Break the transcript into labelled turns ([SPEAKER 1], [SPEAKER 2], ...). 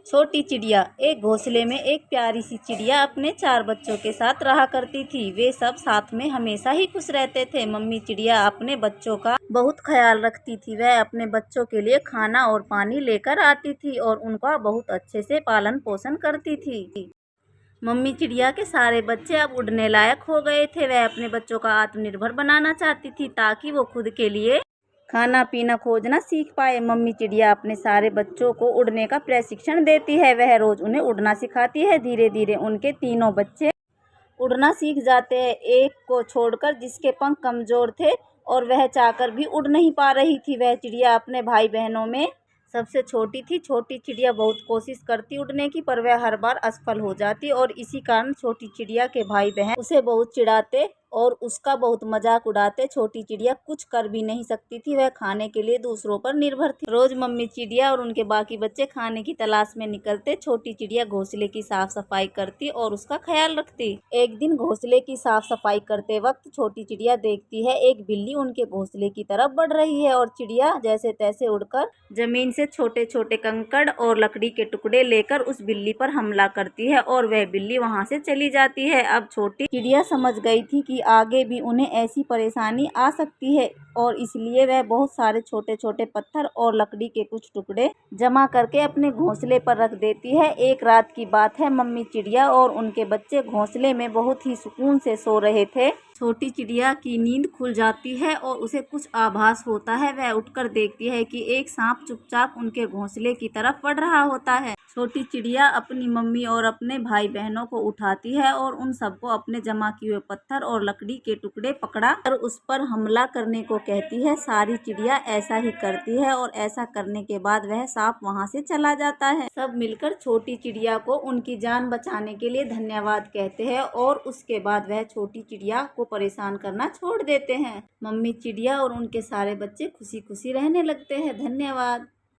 [SPEAKER 1] छोटी चिड़िया। एक घोंसले में एक प्यारी सी चिड़िया अपने 4 बच्चों के साथ रहा करती थी। वे सब साथ में हमेशा ही खुश रहते थे। मम्मी चिड़िया अपने बच्चों का बहुत ख्याल रखती थी। वह अपने बच्चों के लिए खाना और पानी लेकर आती थी और उनका बहुत अच्छे से पालन पोषण करती थी। मम्मी चिड़िया के सारे बच्चे अब उड़ने लायक हो गए थे। वह अपने बच्चों का आत्मनिर्भर बनाना चाहती थी ताकि वो खुद के लिए खाना पीना खोजना सीख पाए। मम्मी चिड़िया अपने सारे बच्चों को उड़ने का प्रशिक्षण देती है। वह रोज उन्हें उड़ना सिखाती है। धीरे धीरे उनके तीनों बच्चे उड़ना सीख जाते हैं, एक को छोड़कर जिसके पंख कमजोर थे और वह चाहकर भी उड़ नहीं पा रही थी। वह चिड़िया अपने भाई बहनों में सबसे छोटी थी। छोटी चिड़िया बहुत कोशिश करती उड़ने की, पर वह हर बार असफल हो जाती और इसी कारण छोटी चिड़िया के भाई बहन उसे बहुत चिढ़ाते और उसका बहुत मजाक उड़ाते। छोटी चिड़िया कुछ कर भी नहीं सकती थी। वह खाने के लिए दूसरों पर निर्भर थी। रोज मम्मी चिड़िया और उनके बाकी बच्चे खाने की तलाश में निकलते। छोटी चिड़िया घोंसले की साफ सफाई करती और उसका ख्याल रखती। एक दिन घोंसले की साफ सफाई करते वक्त छोटी चिड़िया देखती है एक बिल्ली उनके घोंसले की तरफ बढ़ रही है और चिड़िया जैसे तैसे उड़कर जमीन से छोटे छोटे कंकड़ और लकड़ी के टुकड़े लेकर उस बिल्ली पर हमला करती है और वह बिल्ली वहां से चली जाती है। अब छोटी चिड़िया समझ गई थी कि आगे भी उन्हें ऐसी परेशानी आ सकती है और इसलिए वह बहुत सारे छोटे छोटे पत्थर और लकड़ी के कुछ टुकड़े जमा करके अपने घोंसले पर रख देती है। एक रात की बात है, मम्मी चिड़िया और उनके बच्चे घोंसले में बहुत ही सुकून से सो रहे थे। छोटी चिड़िया की नींद खुल जाती है और उसे कुछ आभास होता है। वह उठकर देखती है कि एक सांप चुपचाप उनके घोंसले की तरफ बढ़ रहा होता है। छोटी चिड़िया अपनी मम्मी और अपने भाई बहनों को उठाती है और उन सबको अपने जमा किए हुए पत्थर और लकड़ी के टुकड़े पकड़ा कर उस पर हमला करने को कहती है। सारी चिड़िया ऐसा ही करती है और ऐसा करने के बाद वह सांप वहां से चला जाता है। सब मिलकर छोटी चिड़िया को उनकी जान बचाने के लिए धन्यवाद कहते हैं और उसके बाद वह छोटी चिड़िया को परेशान करना छोड़ देते हैं। मम्मी चिड़िया और उनके सारे बच्चे खुशी खुशी रहने लगते हैं। धन्यवाद।